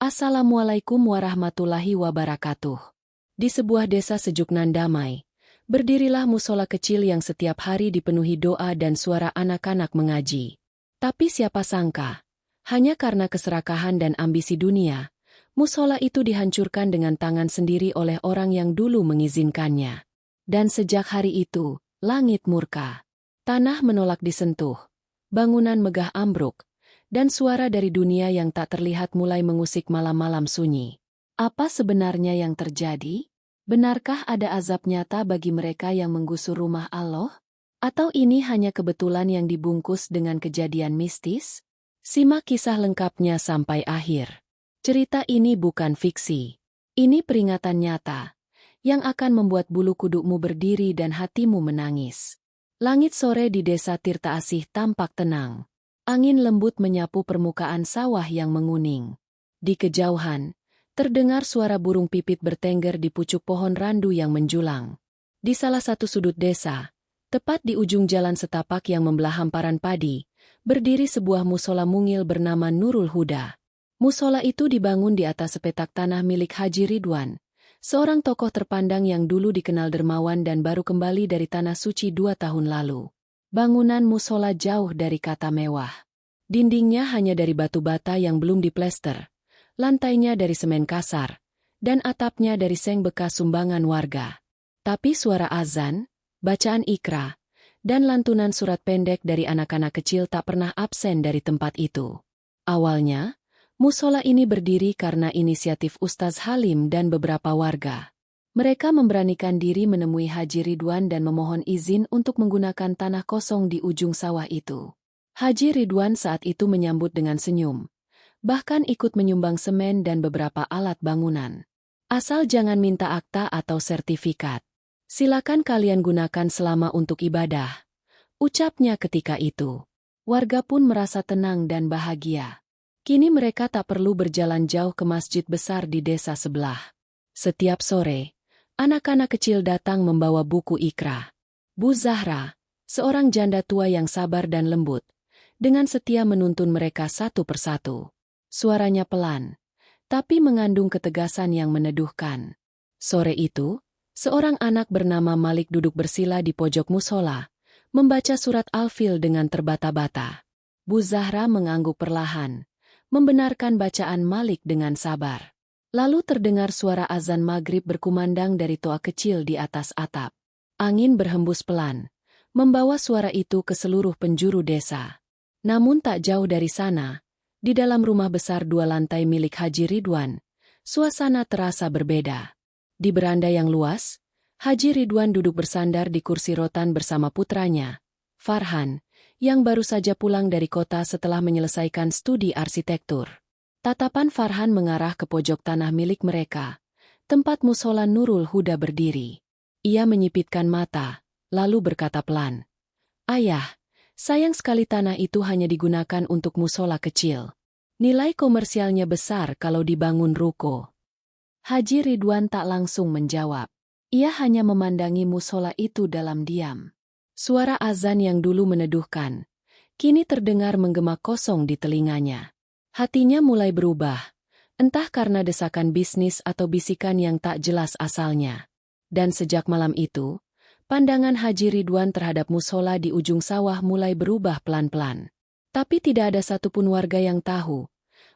Assalamualaikum warahmatullahi wabarakatuh. Di sebuah desa sejuk nan damai, berdirilah musola kecil yang setiap hari dipenuhi doa dan suara anak-anak mengaji. Tapi siapa sangka, hanya karena keserakahan dan ambisi dunia, musola itu dihancurkan dengan tangan sendiri oleh orang yang dulu mengizinkannya. Dan sejak hari itu, langit murka. Tanah menolak disentuh. Bangunan megah ambruk. Dan suara dari dunia yang tak terlihat mulai mengusik malam-malam sunyi. Apa sebenarnya yang terjadi? Benarkah ada azab nyata bagi mereka yang menggusur rumah Allah? Atau ini hanya kebetulan yang dibungkus dengan kejadian mistis? Simak kisah lengkapnya sampai akhir. Cerita ini bukan fiksi. Ini peringatan nyata, yang akan membuat bulu kudukmu berdiri dan hatimu menangis. Langit sore di desa Tirta Asih tampak tenang. Angin lembut menyapu permukaan sawah yang menguning. Di kejauhan, terdengar suara burung pipit bertengger di pucuk pohon randu yang menjulang. Di salah satu sudut desa, tepat di ujung jalan setapak yang membelah hamparan padi, berdiri sebuah musola mungil bernama Nurul Huda. Musola itu dibangun di atas sepetak tanah milik Haji Ridwan, seorang tokoh terpandang yang dulu dikenal dermawan dan baru kembali dari Tanah Suci 2 tahun lalu. Bangunan musola jauh dari kata mewah. Dindingnya hanya dari batu bata yang belum diplester, lantainya dari semen kasar, dan atapnya dari seng bekas sumbangan warga. Tapi suara azan, bacaan ikra, dan lantunan surat pendek dari anak-anak kecil tak pernah absen dari tempat itu. Awalnya, musola ini berdiri karena inisiatif Ustaz Halim dan beberapa warga. Mereka memberanikan diri menemui Haji Ridwan dan memohon izin untuk menggunakan tanah kosong di ujung sawah itu. Haji Ridwan saat itu menyambut dengan senyum, bahkan ikut menyumbang semen dan beberapa alat bangunan. Asal jangan minta akta atau sertifikat. Silakan kalian gunakan selama untuk ibadah, ucapnya ketika itu. Warga pun merasa tenang dan bahagia. Kini mereka tak perlu berjalan jauh ke masjid besar di desa sebelah. Setiap sore, anak-anak kecil datang membawa buku ikra. Bu Zahra, seorang janda tua yang sabar dan lembut, dengan setia menuntun mereka satu persatu. Suaranya pelan, tapi mengandung ketegasan yang meneduhkan. Sore itu, seorang anak bernama Malik duduk bersila di pojok musola, membaca surat Al-Fil dengan terbata-bata. Bu Zahra mengangguk perlahan, membenarkan bacaan Malik dengan sabar. Lalu terdengar suara azan maghrib berkumandang dari toa kecil di atas atap. Angin berhembus pelan, membawa suara itu ke seluruh penjuru desa. Namun tak jauh dari sana, di dalam rumah besar 2 lantai milik Haji Ridwan, suasana terasa berbeda. Di beranda yang luas, Haji Ridwan duduk bersandar di kursi rotan bersama putranya, Farhan, yang baru saja pulang dari kota setelah menyelesaikan studi arsitektur. Tatapan Farhan mengarah ke pojok tanah milik mereka, tempat musola Nurul Huda berdiri. Ia menyipitkan mata, lalu berkata pelan, "Ayah, sayang sekali tanah itu hanya digunakan untuk musola kecil. Nilai komersialnya besar kalau dibangun ruko." Haji Ridwan tak langsung menjawab. Ia hanya memandangi musola itu dalam diam. Suara azan yang dulu meneduhkan, kini terdengar menggema kosong di telinganya. Hatinya mulai berubah, entah karena desakan bisnis atau bisikan yang tak jelas asalnya. Dan sejak malam itu, pandangan Haji Ridwan terhadap musola di ujung sawah mulai berubah pelan-pelan. Tapi tidak ada satupun warga yang tahu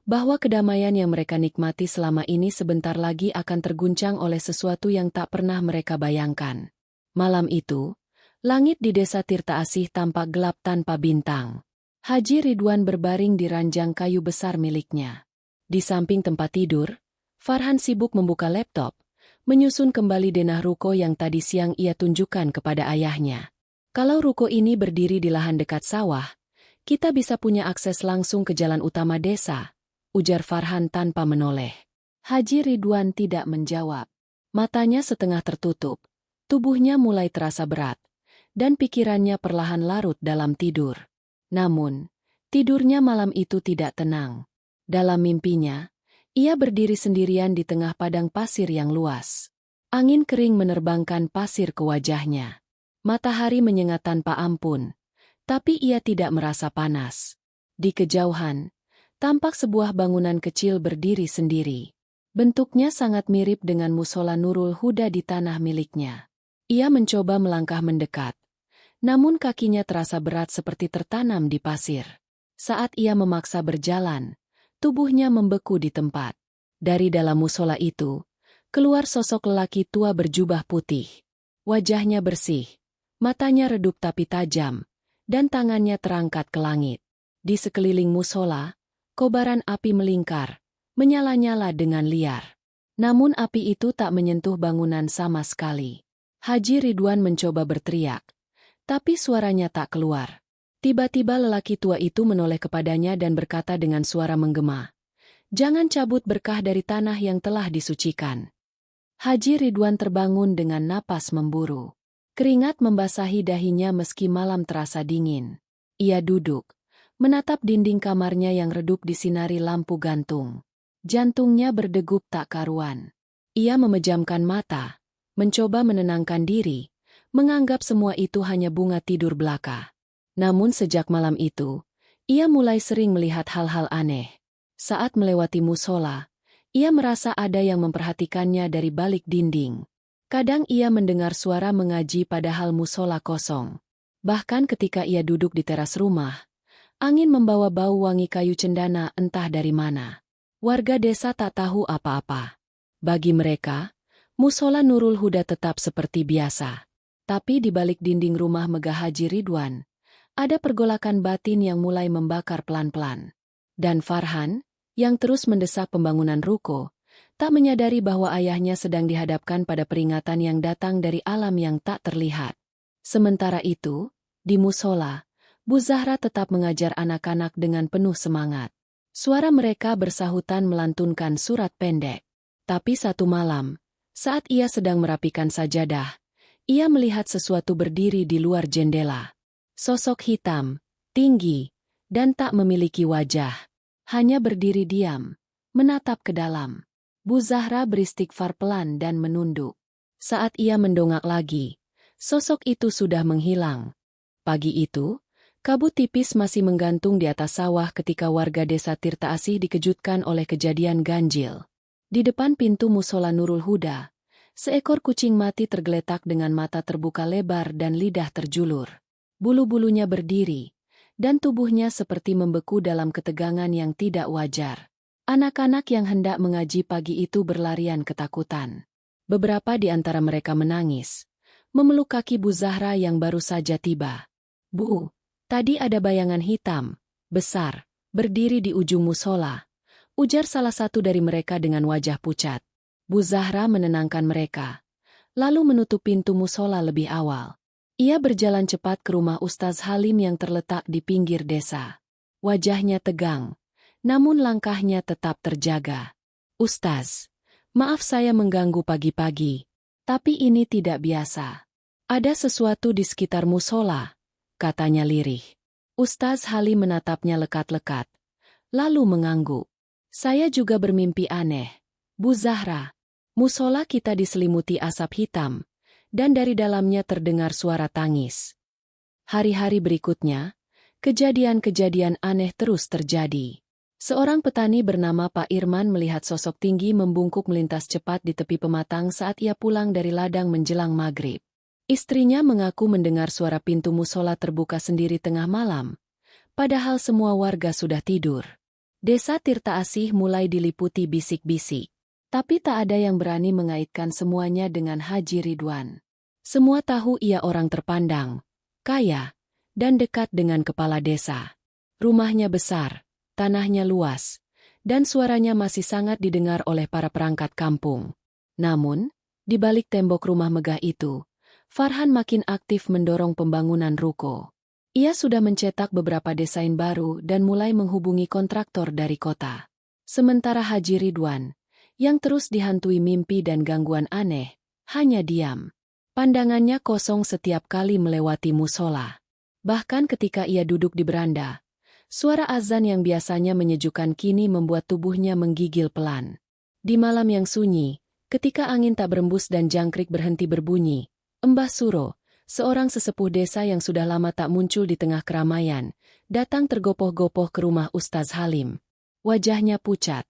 bahwa kedamaian yang mereka nikmati selama ini sebentar lagi akan terguncang oleh sesuatu yang tak pernah mereka bayangkan. Malam itu, langit di desa Tirta Asih tampak gelap tanpa bintang. Haji Ridwan berbaring di ranjang kayu besar miliknya. Di samping tempat tidur, Farhan sibuk membuka laptop, menyusun kembali denah ruko yang tadi siang ia tunjukkan kepada ayahnya. Kalau ruko ini berdiri di lahan dekat sawah, kita bisa punya akses langsung ke jalan utama desa, ujar Farhan tanpa menoleh. Haji Ridwan tidak menjawab. Matanya setengah tertutup, tubuhnya mulai terasa berat, dan pikirannya perlahan larut dalam tidur. Namun, tidurnya malam itu tidak tenang. Dalam mimpinya, ia berdiri sendirian di tengah padang pasir yang luas. Angin kering menerbangkan pasir ke wajahnya. Matahari menyengat tanpa ampun, tapi ia tidak merasa panas. Di kejauhan, Tampak sebuah bangunan kecil berdiri sendiri. Bentuknya sangat mirip dengan musola Nurul Huda di tanah miliknya. Ia mencoba melangkah mendekat. Namun kakinya terasa berat seperti tertanam di pasir. Saat ia memaksa berjalan, tubuhnya membeku di tempat. Dari dalam musola itu, keluar sosok lelaki tua berjubah putih. Wajahnya bersih, matanya redup tapi tajam, dan tangannya terangkat ke langit. Di sekeliling musola, kobaran api melingkar, menyala-nyala dengan liar. Namun api itu tak menyentuh bangunan sama sekali. Haji Ridwan mencoba berteriak, tapi suaranya tak keluar. Tiba-tiba lelaki tua itu menoleh kepadanya dan berkata dengan suara menggema, "Jangan cabut berkah dari tanah yang telah disucikan." Haji Ridwan terbangun dengan napas memburu. Keringat membasahi dahinya meski malam terasa dingin. Ia duduk, menatap dinding kamarnya yang redup disinari lampu gantung. Jantungnya berdegup tak karuan. Ia memejamkan mata, mencoba menenangkan diri, menganggap semua itu hanya bunga tidur belaka. Namun sejak malam itu, ia mulai sering melihat hal-hal aneh. Saat melewati musola, ia merasa ada yang memperhatikannya dari balik dinding. Kadang ia mendengar suara mengaji padahal musola kosong. Bahkan ketika ia duduk di teras rumah, angin membawa bau wangi kayu cendana entah dari mana. Warga desa tak tahu apa-apa. Bagi mereka, musola Nurul Huda tetap seperti biasa. Tapi di balik dinding rumah megah Haji Ridwan, ada pergolakan batin yang mulai membakar pelan-pelan. Dan Farhan, yang terus mendesak pembangunan ruko, tak menyadari bahwa ayahnya sedang dihadapkan pada peringatan yang datang dari alam yang tak terlihat. Sementara itu, di musola, Bu Zahra tetap mengajar anak-anak dengan penuh semangat. Suara mereka bersahutan melantunkan surat pendek. Tapi satu malam, saat ia sedang merapikan sajadah, ia melihat sesuatu berdiri di luar jendela. Sosok hitam, tinggi, dan tak memiliki wajah. Hanya berdiri diam, menatap ke dalam. Bu Zahra beristighfar pelan dan menunduk. Saat ia mendongak lagi, sosok itu sudah menghilang. Pagi itu, kabut tipis masih menggantung di atas sawah ketika warga desa Tirta Asih dikejutkan oleh kejadian ganjil. Di depan pintu musola Nurul Huda, seekor kucing mati tergeletak dengan mata terbuka lebar dan lidah terjulur. Bulu-bulunya berdiri, dan tubuhnya seperti membeku dalam ketegangan yang tidak wajar. Anak-anak yang hendak mengaji pagi itu berlarian ketakutan. Beberapa di antara mereka menangis, memeluk kaki Bu Zahra yang baru saja tiba. "Bu, tadi ada bayangan hitam, besar, berdiri di ujung musola," ujar salah satu dari mereka dengan wajah pucat. Bu Zahra menenangkan mereka, lalu menutup pintu musola lebih awal. Ia berjalan cepat ke rumah Ustaz Halim yang terletak di pinggir desa. Wajahnya tegang, namun langkahnya tetap terjaga. "Ustaz, maaf saya mengganggu pagi-pagi, tapi ini tidak biasa. Ada sesuatu di sekitar musola," katanya lirih. Ustaz Halim menatapnya lekat-lekat, lalu mengangguk. "Saya juga bermimpi aneh, Bu Zahra. Musola kita diselimuti asap hitam, dan dari dalamnya terdengar suara tangis." Hari-hari berikutnya, kejadian-kejadian aneh terus terjadi. Seorang petani bernama Pak Irman melihat sosok tinggi membungkuk melintas cepat di tepi pematang saat ia pulang dari ladang menjelang maghrib. Istrinya mengaku mendengar suara pintu musola terbuka sendiri tengah malam, padahal semua warga sudah tidur. Desa Tirta Asih mulai diliputi bisik-bisik. Tapi tak ada yang berani mengaitkan semuanya dengan Haji Ridwan. Semua tahu ia orang terpandang, kaya, dan dekat dengan kepala desa. Rumahnya besar, tanahnya luas, dan suaranya masih sangat didengar oleh para perangkat kampung. Namun, di balik tembok rumah megah itu, Farhan makin aktif mendorong pembangunan ruko. Ia sudah mencetak beberapa desain baru dan mulai menghubungi kontraktor dari kota. Sementara Haji Ridwan, yang terus dihantui mimpi dan gangguan aneh, hanya diam. Pandangannya kosong setiap kali melewati musola. Bahkan ketika ia duduk di beranda, suara azan yang biasanya menyejukkan kini membuat tubuhnya menggigil pelan. Di malam yang sunyi, ketika angin tak berembus dan jangkrik berhenti berbunyi, Mbah Suro, seorang sesepuh desa yang sudah lama tak muncul di tengah keramaian, datang tergopoh-gopoh ke rumah Ustaz Halim. Wajahnya pucat.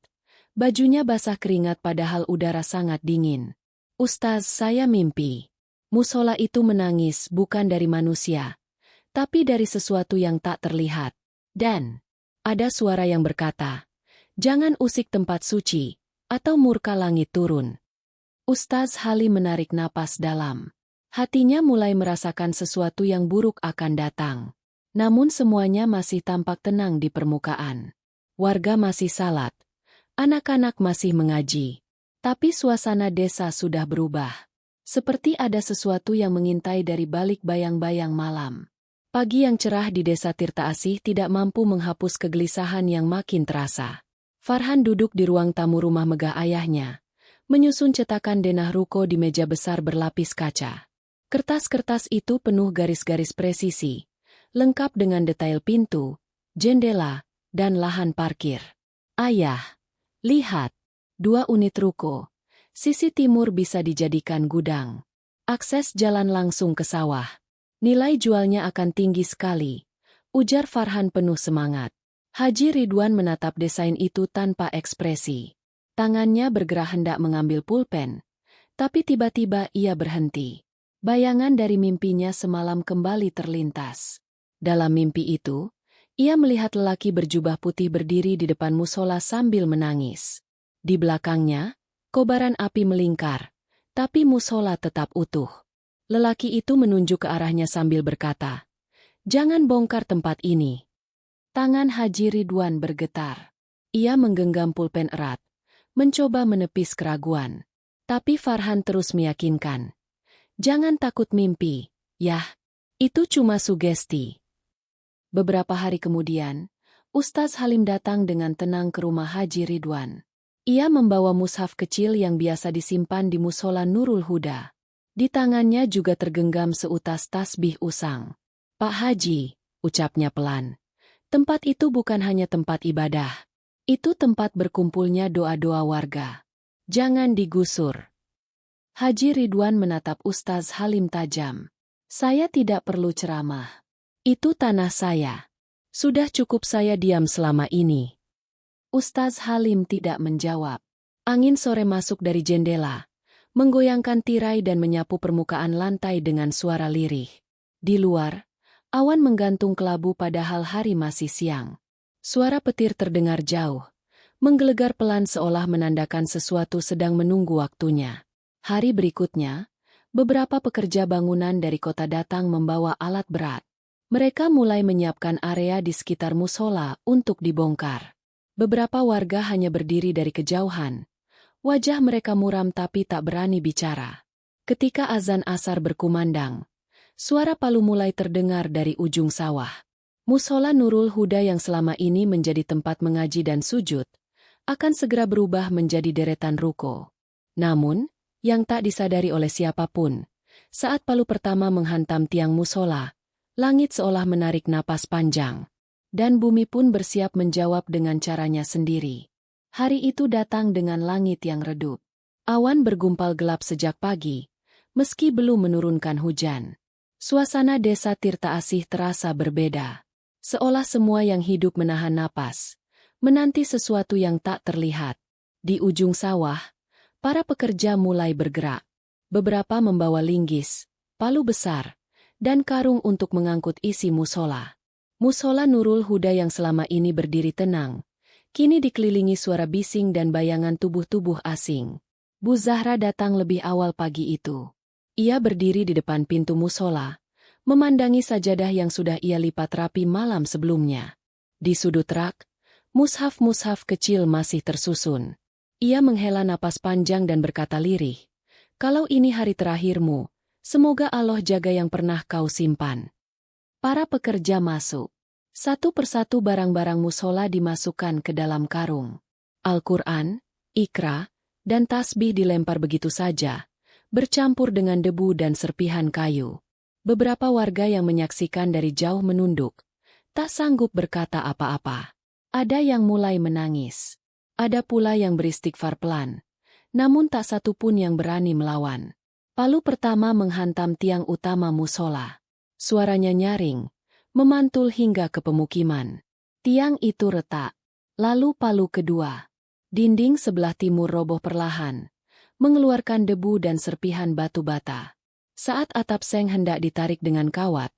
Bajunya basah keringat padahal udara sangat dingin. "Ustaz, saya mimpi. Musola itu menangis bukan dari manusia, tapi dari sesuatu yang tak terlihat. Dan ada suara yang berkata, 'Jangan usik tempat suci, atau murka langit turun.'" Ustaz Halim menarik napas dalam. Hatinya mulai merasakan sesuatu yang buruk akan datang. Namun semuanya masih tampak tenang di permukaan. Warga masih salat. Anak-anak masih mengaji. Tapi suasana desa sudah berubah. Seperti ada sesuatu yang mengintai dari balik bayang-bayang malam. Pagi yang cerah di desa Tirta Asih tidak mampu menghapus kegelisahan yang makin terasa. Farhan duduk di ruang tamu rumah megah ayahnya, menyusun cetakan denah ruko di meja besar berlapis kaca. Kertas-kertas itu penuh garis-garis presisi, lengkap dengan detail pintu, jendela, dan lahan parkir. "Ayah, lihat, 2 unit ruko. Sisi timur bisa dijadikan gudang. Akses jalan langsung ke sawah. Nilai jualnya akan tinggi sekali," ujar Farhan penuh semangat. Haji Ridwan menatap desain itu tanpa ekspresi. Tangannya bergerak hendak mengambil pulpen, tapi tiba-tiba ia berhenti. Bayangan dari mimpinya semalam kembali terlintas. Dalam mimpi itu, ia melihat lelaki berjubah putih berdiri di depan musola sambil menangis. Di belakangnya, kobaran api melingkar, tapi musola tetap utuh. Lelaki itu menunjuk ke arahnya sambil berkata, "Jangan bongkar tempat ini." Tangan Haji Ridwan bergetar. Ia menggenggam pulpen erat, mencoba menepis keraguan. Tapi Farhan terus meyakinkan, "Jangan takut mimpi, yah. Itu cuma sugesti." Beberapa hari kemudian, Ustaz Halim datang dengan tenang ke rumah Haji Ridwan. Ia membawa mushaf kecil yang biasa disimpan di musola Nurul Huda. Di tangannya juga tergenggam seutas tasbih usang. "Pak Haji," ucapnya pelan, "tempat itu bukan hanya tempat ibadah. Itu tempat berkumpulnya doa-doa warga. Jangan digusur." Haji Ridwan menatap Ustaz Halim tajam. "Saya tidak perlu ceramah. Itu tanah saya. Sudah cukup saya diam selama ini." Ustaz Halim tidak menjawab. Angin sore masuk dari jendela, menggoyangkan tirai dan menyapu permukaan lantai dengan suara lirih. Di luar, awan menggantung kelabu padahal hari masih siang. Suara petir terdengar jauh, menggelegar pelan seolah menandakan sesuatu sedang menunggu waktunya. Hari berikutnya, beberapa pekerja bangunan dari kota datang membawa alat berat. Mereka mulai menyiapkan area di sekitar musola untuk dibongkar. Beberapa warga hanya berdiri dari kejauhan. Wajah mereka muram tapi tak berani bicara. Ketika azan asar berkumandang, suara palu mulai terdengar dari ujung sawah. Musola Nurul Huda yang selama ini menjadi tempat mengaji dan sujud, akan segera berubah menjadi deretan ruko. Namun, yang tak disadari oleh siapapun, saat palu pertama menghantam tiang musola, langit seolah menarik napas panjang, dan bumi pun bersiap menjawab dengan caranya sendiri. Hari itu datang dengan langit yang redup. Awan bergumpal gelap sejak pagi, meski belum menurunkan hujan. Suasana desa Tirta Asih terasa berbeda. Seolah semua yang hidup menahan napas, menanti sesuatu yang tak terlihat. Di ujung sawah, para pekerja mulai bergerak. Beberapa membawa linggis, palu besar, dan karung untuk mengangkut isi musola. Musola Nurul Huda yang selama ini berdiri tenang, kini dikelilingi suara bising dan bayangan tubuh-tubuh asing. Bu Zahra datang lebih awal pagi itu. Ia berdiri di depan pintu musola, memandangi sajadah yang sudah ia lipat rapi malam sebelumnya. Di sudut rak, mushaf-mushaf kecil masih tersusun. Ia menghela napas panjang dan berkata lirih, "Kalau ini hari terakhirmu, semoga Allah jaga yang pernah kau simpan." Para pekerja masuk. Satu persatu barang-barang musola dimasukkan ke dalam karung. Al-Quran, Iqra, dan tasbih dilempar begitu saja, bercampur dengan debu dan serpihan kayu. Beberapa warga yang menyaksikan dari jauh menunduk, tak sanggup berkata apa-apa. Ada yang mulai menangis. Ada pula yang beristighfar pelan, namun tak satu pun yang berani melawan. Palu pertama menghantam tiang utama musola. Suaranya nyaring, memantul hingga ke pemukiman. Tiang itu retak. Lalu palu kedua. Dinding sebelah timur roboh perlahan, mengeluarkan debu dan serpihan batu bata. Saat atap seng hendak ditarik dengan kawat,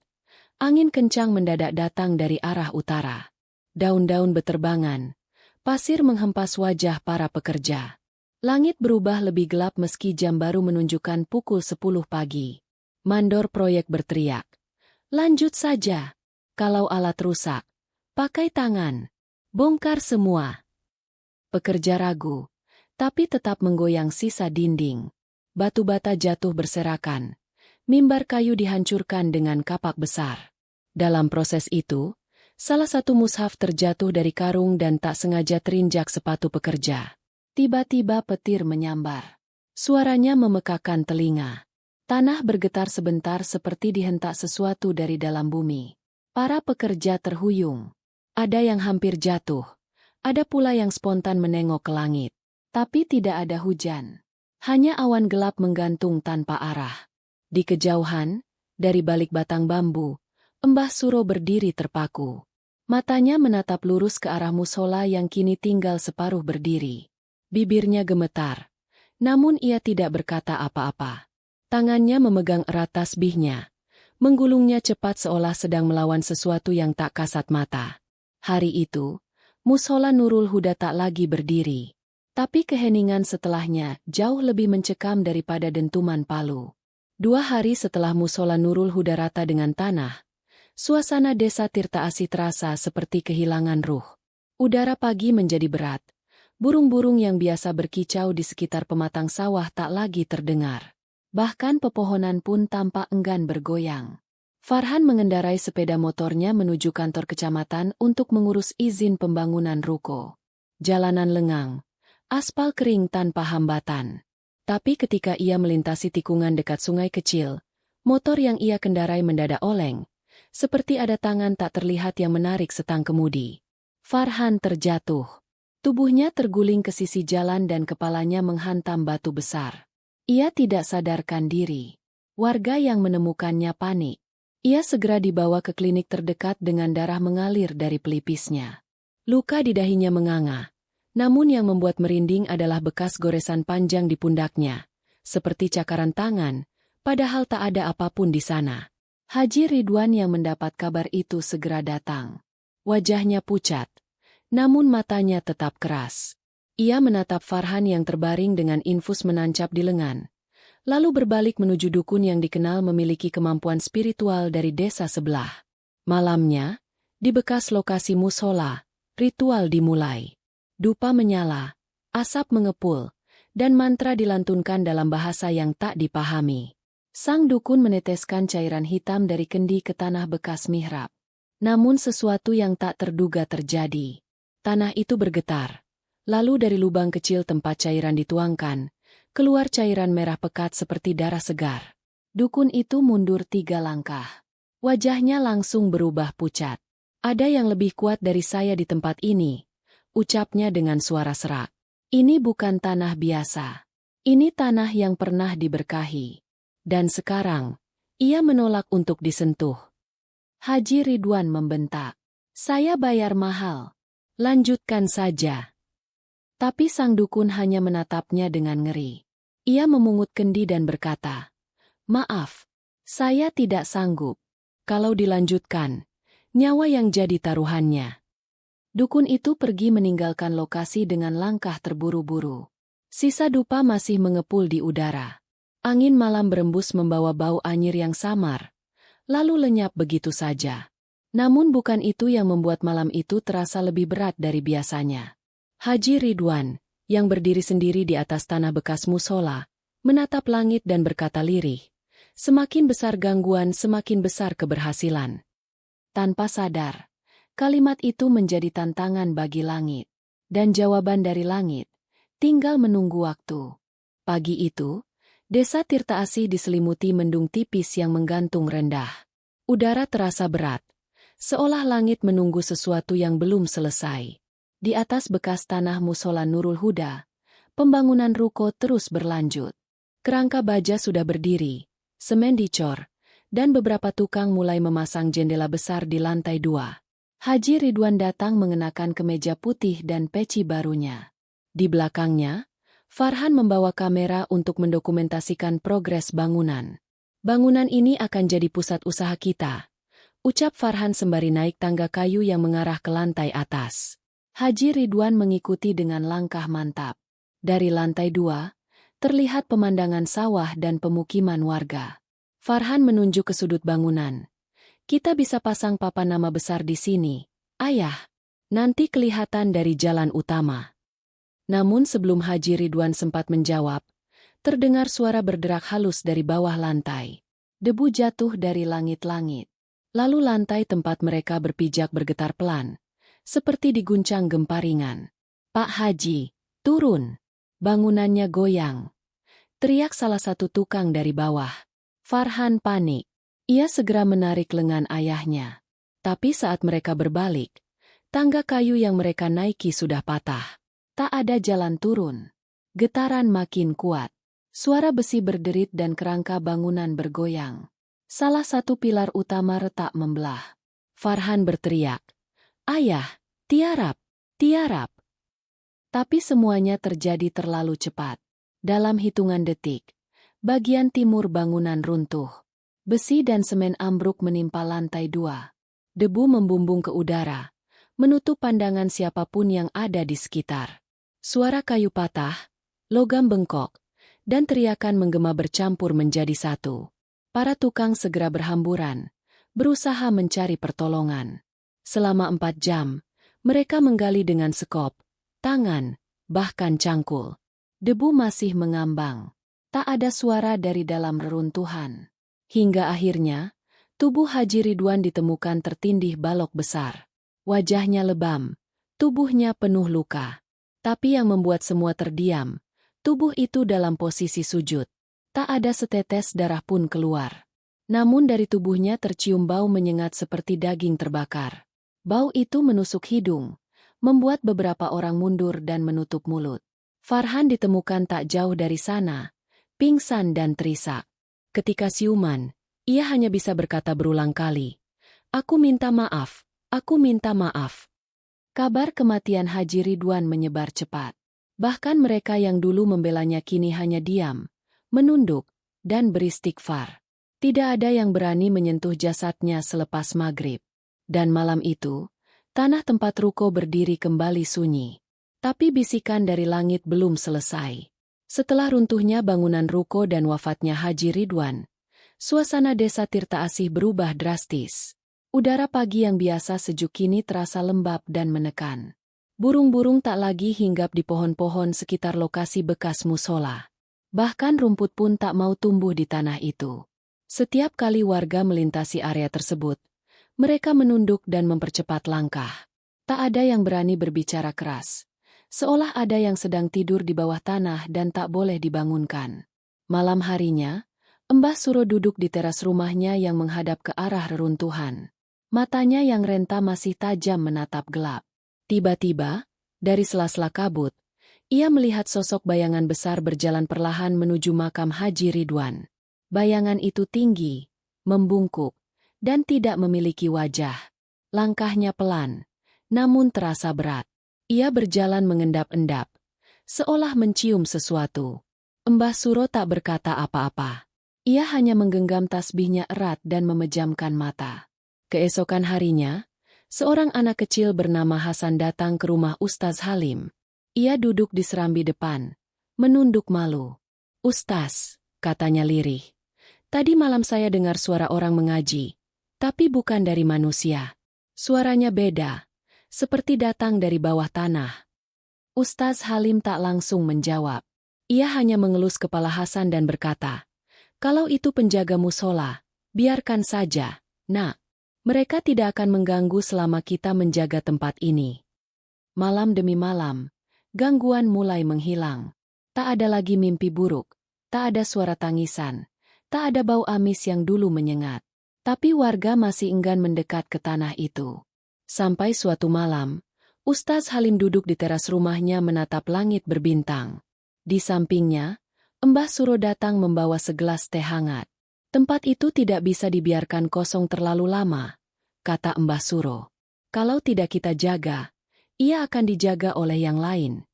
angin kencang mendadak datang dari arah utara. Daun-daun beterbangan, pasir menghempas wajah para pekerja. Langit berubah lebih gelap meski jam baru menunjukkan pukul 10 pagi. Mandor proyek berteriak, "Lanjut saja. Kalau alat rusak, pakai tangan. Bongkar semua." Pekerja ragu, tapi tetap menggoyang sisa dinding. Batu bata jatuh berserakan. Mimbar kayu dihancurkan dengan kapak besar. Dalam proses itu, salah satu mushaf terjatuh dari karung dan tak sengaja terinjak sepatu pekerja. Tiba-tiba petir menyambar. Suaranya memekakan telinga. Tanah bergetar sebentar seperti dihentak sesuatu dari dalam bumi. Para pekerja terhuyung. Ada yang hampir jatuh. Ada pula yang spontan menengok ke langit. Tapi tidak ada hujan. Hanya awan gelap menggantung tanpa arah. Di kejauhan, dari balik batang bambu, Mbah Suro berdiri terpaku. Matanya menatap lurus ke arah musola yang kini tinggal separuh berdiri. Bibirnya gemetar. Namun ia tidak berkata apa-apa. Tangannya memegang erat tasbihnya. Menggulungnya cepat seolah sedang melawan sesuatu yang tak kasat mata. Hari itu, musola Nurul Huda tak lagi berdiri. Tapi keheningan setelahnya jauh lebih mencekam daripada dentuman palu. 2 hari setelah musola Nurul Huda rata dengan tanah, suasana desa Tirta Asih terasa seperti kehilangan ruh. Udara pagi menjadi berat. Burung-burung yang biasa berkicau di sekitar pematang sawah tak lagi terdengar. Bahkan pepohonan pun tampak enggan bergoyang. Farhan mengendarai sepeda motornya menuju kantor kecamatan untuk mengurus izin pembangunan ruko. Jalanan lengang, aspal kering tanpa hambatan. Tapi ketika ia melintasi tikungan dekat sungai kecil, motor yang ia kendarai mendadak oleng, seperti ada tangan tak terlihat yang menarik setang kemudi. Farhan terjatuh. Tubuhnya terguling ke sisi jalan dan kepalanya menghantam batu besar. Ia tidak sadarkan diri. Warga yang menemukannya panik. Ia segera dibawa ke klinik terdekat dengan darah mengalir dari pelipisnya. Luka di dahinya menganga. Namun yang membuat merinding adalah bekas goresan panjang di pundaknya. Seperti cakaran tangan, padahal tak ada apapun di sana. Haji Ridwan yang mendapat kabar itu segera datang. Wajahnya pucat. Namun matanya tetap keras. Ia menatap Farhan yang terbaring dengan infus menancap di lengan. Lalu berbalik menuju dukun yang dikenal memiliki kemampuan spiritual dari desa sebelah. Malamnya, di bekas lokasi musola, ritual dimulai. Dupa menyala, asap mengepul, dan mantra dilantunkan dalam bahasa yang tak dipahami. Sang dukun meneteskan cairan hitam dari kendi ke tanah bekas mihrab. Namun sesuatu yang tak terduga terjadi. Tanah itu bergetar. Lalu dari lubang kecil tempat cairan dituangkan, keluar cairan merah pekat seperti darah segar. Dukun itu mundur 3 langkah. Wajahnya langsung berubah pucat. "Ada yang lebih kuat dari saya di tempat ini," ucapnya dengan suara serak. "Ini bukan tanah biasa. Ini tanah yang pernah diberkahi. Dan sekarang, ia menolak untuk disentuh." Haji Ridwan membentak, "Saya bayar mahal. Lanjutkan saja." Tapi sang dukun hanya menatapnya dengan ngeri. Ia memungut kendi dan berkata, "Maaf, saya tidak sanggup. Kalau dilanjutkan, nyawa yang jadi taruhannya." Dukun itu pergi meninggalkan lokasi dengan langkah terburu-buru. Sisa dupa masih mengepul di udara. Angin malam berembus membawa bau anyir yang samar, lalu lenyap begitu saja. Namun bukan itu yang membuat malam itu terasa lebih berat dari biasanya. Haji Ridwan, yang berdiri sendiri di atas tanah bekas musola, menatap langit dan berkata lirih, "Semakin besar gangguan, semakin besar keberhasilan." Tanpa sadar, kalimat itu menjadi tantangan bagi langit. Dan jawaban dari langit, tinggal menunggu waktu. Pagi itu, desa Tirta Asih diselimuti mendung tipis yang menggantung rendah. Udara terasa berat. Seolah langit menunggu sesuatu yang belum selesai. Di atas bekas tanah musola Nurul Huda, pembangunan ruko terus berlanjut. Kerangka baja sudah berdiri, semen dicor, dan beberapa tukang mulai memasang jendela besar di lantai 2. Haji Ridwan datang mengenakan kemeja putih dan peci barunya. Di belakangnya, Farhan membawa kamera untuk mendokumentasikan progres bangunan. Bangunan ini akan jadi pusat usaha kita, ucap Farhan sembari naik tangga kayu yang mengarah ke lantai atas. Haji Ridwan mengikuti dengan langkah mantap. Dari lantai 2, terlihat pemandangan sawah dan pemukiman warga. Farhan menunjuk ke sudut bangunan. Kita bisa pasang papan nama besar di sini, Ayah. Nanti kelihatan dari jalan utama. Namun sebelum Haji Ridwan sempat menjawab, terdengar suara berderak halus dari bawah lantai. Debu jatuh dari langit-langit. Lalu lantai tempat mereka berpijak bergetar pelan, seperti diguncang gempa ringan. Pak Haji, turun. Bangunannya goyang. Teriak salah satu tukang dari bawah. Farhan panik. Ia segera menarik lengan ayahnya. Tapi saat mereka berbalik, tangga kayu yang mereka naiki sudah patah. Tak ada jalan turun. Getaran makin kuat. Suara besi berderit dan kerangka bangunan bergoyang. Salah satu pilar utama retak membelah. Farhan berteriak, "Ayah, tiarap, tiarap." Tapi semuanya terjadi terlalu cepat. Dalam hitungan detik, bagian timur bangunan runtuh. Besi dan semen ambruk menimpa lantai 2. Debu membumbung ke udara, menutup pandangan siapapun yang ada di sekitar. Suara kayu patah, logam bengkok, dan teriakan menggema bercampur menjadi satu. Para tukang segera berhamburan, berusaha mencari pertolongan. Selama 4 jam, mereka menggali dengan sekop, tangan, bahkan cangkul. Debu masih mengambang. Tak ada suara dari dalam reruntuhan. Hingga akhirnya, tubuh Haji Ridwan ditemukan tertindih balok besar. Wajahnya lebam, tubuhnya penuh luka. Tapi yang membuat semua terdiam, tubuh itu dalam posisi sujud. Tak ada setetes darah pun keluar. Namun dari tubuhnya tercium bau menyengat seperti daging terbakar. Bau itu menusuk hidung, membuat beberapa orang mundur dan menutup mulut. Farhan ditemukan tak jauh dari sana, pingsan dan terisak. Ketika siuman, ia hanya bisa berkata berulang kali, "Aku minta maaf, aku minta maaf." Kabar kematian Haji Ridwan menyebar cepat. Bahkan mereka yang dulu membelanya kini hanya diam, menunduk, dan beristighfar. Tidak ada yang berani menyentuh jasadnya selepas maghrib. Dan malam itu, tanah tempat ruko berdiri kembali sunyi. Tapi bisikan dari langit belum selesai. Setelah runtuhnya bangunan ruko dan wafatnya Haji Ridwan, suasana desa Tirta Asih berubah drastis. Udara pagi yang biasa sejuk kini terasa lembab dan menekan. Burung-burung tak lagi hinggap di pohon-pohon sekitar lokasi bekas musola. Bahkan rumput pun tak mau tumbuh di tanah itu. Setiap kali warga melintasi area tersebut, mereka menunduk dan mempercepat langkah. Tak ada yang berani berbicara keras. Seolah ada yang sedang tidur di bawah tanah dan tak boleh dibangunkan. Malam harinya, Mbah Suro duduk di teras rumahnya yang menghadap ke arah reruntuhan. Matanya yang renta masih tajam menatap gelap. Tiba-tiba, dari sela-sela kabut, ia melihat sosok bayangan besar berjalan perlahan menuju makam Haji Ridwan. Bayangan itu tinggi, membungkuk, dan tidak memiliki wajah. Langkahnya pelan, namun terasa berat. Ia berjalan mengendap-endap, seolah mencium sesuatu. Mbah Suro tak berkata apa-apa. Ia hanya menggenggam tasbihnya erat dan memejamkan mata. Keesokan harinya, seorang anak kecil bernama Hasan datang ke rumah Ustaz Halim. Ia duduk di serambi depan, menunduk malu. "Ustaz," katanya lirih, "tadi malam saya dengar suara orang mengaji, tapi bukan dari manusia. Suaranya beda. Seperti datang dari bawah tanah." Ustaz Halim tak langsung menjawab. Ia hanya mengelus kepala Hasan dan berkata, "Kalau itu penjaga musola, biarkan saja, Nak. Mereka tidak akan mengganggu selama kita menjaga tempat ini." Malam demi malam, gangguan mulai menghilang. Tak ada lagi mimpi buruk, tak ada suara tangisan, tak ada bau amis yang dulu menyengat. Tapi warga masih enggan mendekat ke tanah itu. Sampai suatu malam, Ustaz Halim duduk di teras rumahnya menatap langit berbintang. Di sampingnya, Mbah Suro datang membawa segelas teh hangat. "Tempat itu tidak bisa dibiarkan kosong terlalu lama," kata Mbah Suro. Kalau tidak kita jaga, ia akan dijaga oleh yang lain.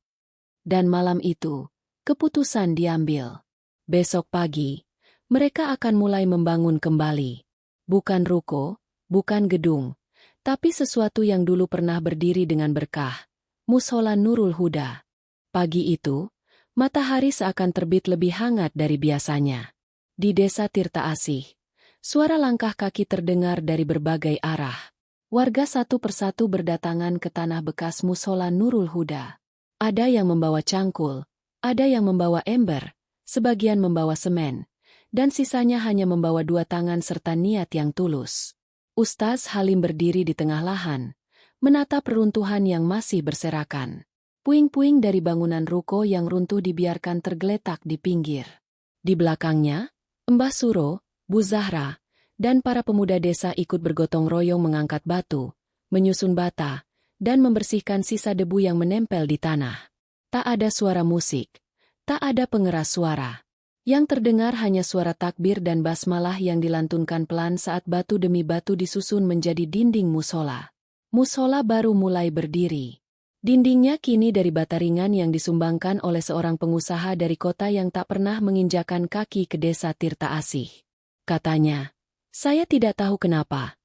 Dan malam itu, keputusan diambil. Besok pagi, mereka akan mulai membangun kembali. Bukan ruko, bukan gedung, tapi sesuatu yang dulu pernah berdiri dengan berkah. Mushola Nurul Huda. Pagi itu, matahari seakan terbit lebih hangat dari biasanya. Di desa Tirta Asih, suara langkah kaki terdengar dari berbagai arah. Warga satu persatu berdatangan ke tanah bekas Mushola Nurul Huda. Ada yang membawa cangkul, ada yang membawa ember, sebagian membawa semen, dan sisanya hanya membawa 2 tangan serta niat yang tulus. Ustaz Halim berdiri di tengah lahan, menatap reruntuhan yang masih berserakan. Puing-puing dari bangunan ruko yang runtuh dibiarkan tergeletak di pinggir. Di belakangnya, Mbah Suro, Bu Zahra, dan para pemuda desa ikut bergotong royong mengangkat batu, menyusun bata, dan membersihkan sisa debu yang menempel di tanah. Tak ada suara musik, tak ada pengeras suara. Yang terdengar hanya suara takbir dan basmalah yang dilantunkan pelan saat batu demi batu disusun menjadi dinding mushola. Mushola baru mulai berdiri. Dindingnya kini dari bata ringan yang disumbangkan oleh seorang pengusaha dari kota yang tak pernah menginjakan kaki ke desa Tirta Asih. Katanya, "Saya tidak tahu kenapa,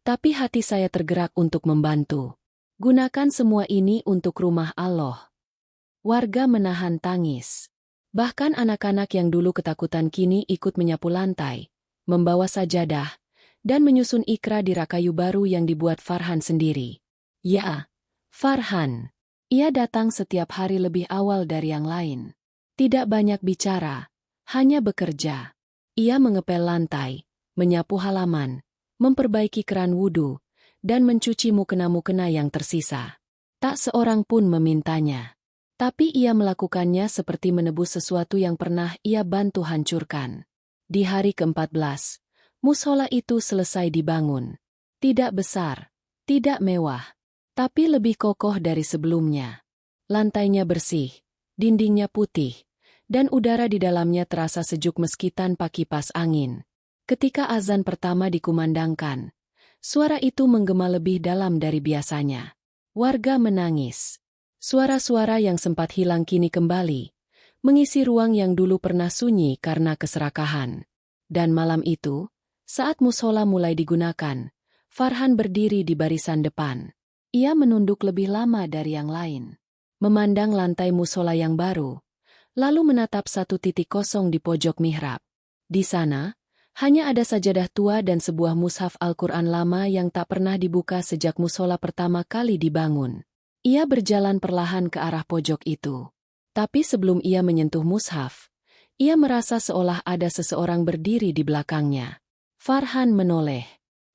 tapi hati saya tergerak untuk membantu. Gunakan semua ini untuk rumah Allah." Warga menahan tangis. Bahkan anak-anak yang dulu ketakutan kini ikut menyapu lantai, membawa sajadah, dan menyusun ikra di rak kayu baru yang dibuat Farhan sendiri. Ya, Farhan. Ia datang setiap hari lebih awal dari yang lain. Tidak banyak bicara, hanya bekerja. Ia mengepel lantai, menyapu halaman, memperbaiki keran wudhu, dan mencuci mukena-mukena yang tersisa. Tak seorang pun memintanya. Tapi ia melakukannya seperti menebus sesuatu yang pernah ia bantu hancurkan. Di hari ke-14, mushola itu selesai dibangun. Tidak besar, tidak mewah, tapi lebih kokoh dari sebelumnya. Lantainya bersih, dindingnya putih, dan udara di dalamnya terasa sejuk meski tanpa kipas angin. Ketika azan pertama dikumandangkan, suara itu menggema lebih dalam dari biasanya. Warga menangis. Suara-suara yang sempat hilang kini kembali, mengisi ruang yang dulu pernah sunyi karena keserakahan. Dan malam itu, saat mushola mulai digunakan, Farhan berdiri di barisan depan. Ia menunduk lebih lama dari yang lain, memandang lantai mushola yang baru, lalu menatap satu titik kosong di pojok mihrab. Di sana, hanya ada sajadah tua dan sebuah mushaf Al-Quran lama yang tak pernah dibuka sejak mushola pertama kali dibangun. Ia berjalan perlahan ke arah pojok itu. Tapi sebelum ia menyentuh mushaf, ia merasa seolah ada seseorang berdiri di belakangnya. Farhan menoleh.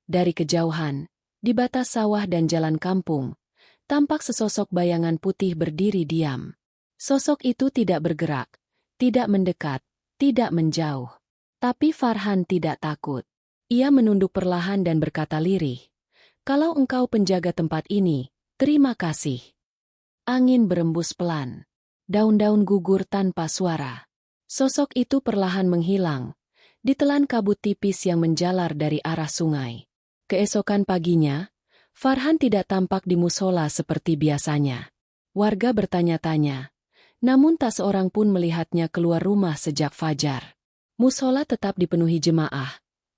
Dari kejauhan, di batas sawah dan jalan kampung, tampak sesosok bayangan putih berdiri diam. Sosok itu tidak bergerak, tidak mendekat, tidak menjauh. Tapi Farhan tidak takut. Ia menunduk perlahan dan berkata lirih, "Kalau engkau penjaga tempat ini, terima kasih." Angin berembus pelan. Daun-daun gugur tanpa suara. Sosok itu perlahan menghilang, ditelan kabut tipis yang menjalar dari arah sungai. Keesokan paginya, Farhan tidak tampak di mushola seperti biasanya. Warga bertanya-tanya, namun tak seorang pun melihatnya keluar rumah sejak fajar. Mushola tetap dipenuhi jemaah,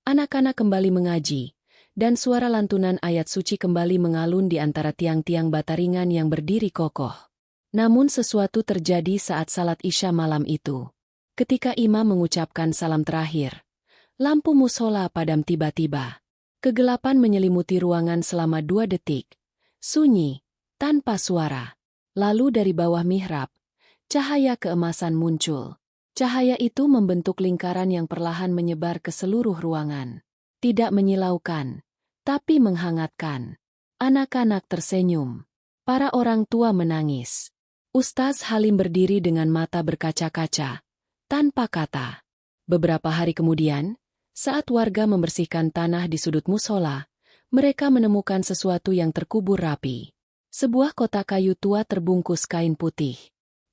anak-anak kembali mengaji, dan suara lantunan ayat suci kembali mengalun di antara tiang-tiang bata ringan yang berdiri kokoh. Namun sesuatu terjadi saat salat Isya malam itu. Ketika imam mengucapkan salam terakhir, lampu mushola padam tiba-tiba. Kegelapan menyelimuti ruangan selama 2 detik. Sunyi, tanpa suara. Lalu dari bawah mihrab, cahaya keemasan muncul. Cahaya itu membentuk lingkaran yang perlahan menyebar ke seluruh ruangan. Tidak menyilaukan, tapi menghangatkan. Anak-anak tersenyum. Para orang tua menangis. Ustaz Halim berdiri dengan mata berkaca-kaca, tanpa kata. Beberapa hari kemudian, saat warga membersihkan tanah di sudut mushola, mereka menemukan sesuatu yang terkubur rapi. Sebuah kotak kayu tua terbungkus kain putih.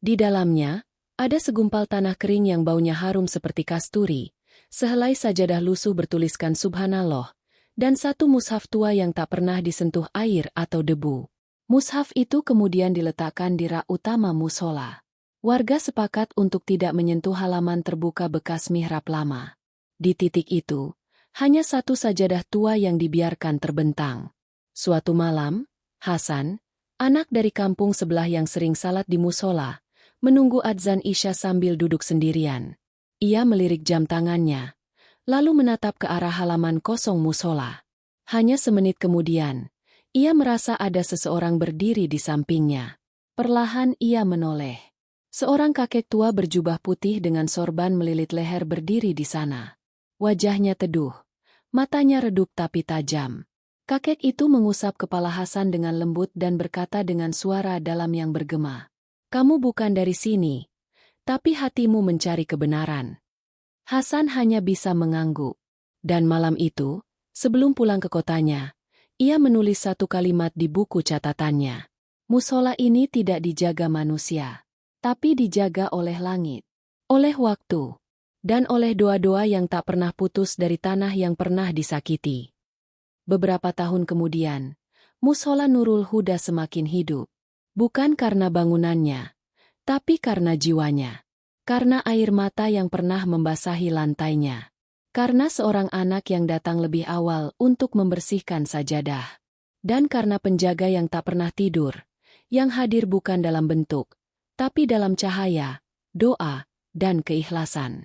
Di dalamnya, ada segumpal tanah kering yang baunya harum seperti kasturi, sehelai sajadah lusuh bertuliskan Subhanallah, dan satu mushaf tua yang tak pernah disentuh air atau debu. Mushaf itu kemudian diletakkan di rak utama musola. Warga sepakat untuk tidak menyentuh halaman terbuka bekas mihrab lama. Di titik itu, hanya satu sajadah tua yang dibiarkan terbentang. Suatu malam, Hasan, anak dari kampung sebelah yang sering salat di musola, menunggu adzan Isya sambil duduk sendirian. Ia melirik jam tangannya, lalu menatap ke arah halaman kosong musola. Hanya semenit kemudian, ia merasa ada seseorang berdiri di sampingnya. Perlahan ia menoleh. Seorang kakek tua berjubah putih dengan sorban melilit leher berdiri di sana. Wajahnya teduh, matanya redup tapi tajam. Kakek itu mengusap kepala Hasan dengan lembut dan berkata dengan suara dalam yang bergema, "Kamu bukan dari sini, tapi hatimu mencari kebenaran." Hasan hanya bisa mengangguk. Dan malam itu, sebelum pulang ke kotanya, ia menulis satu kalimat di buku catatannya. Musola ini tidak dijaga manusia, tapi dijaga oleh langit, oleh waktu, dan oleh doa-doa yang tak pernah putus dari tanah yang pernah disakiti. Beberapa tahun kemudian, musola Nurul Huda semakin hidup. Bukan karena bangunannya, tapi karena jiwanya. Karena air mata yang pernah membasahi lantainya. Karena seorang anak yang datang lebih awal untuk membersihkan sajadah. Dan karena penjaga yang tak pernah tidur, yang hadir bukan dalam bentuk, tapi dalam cahaya, doa, dan keikhlasan.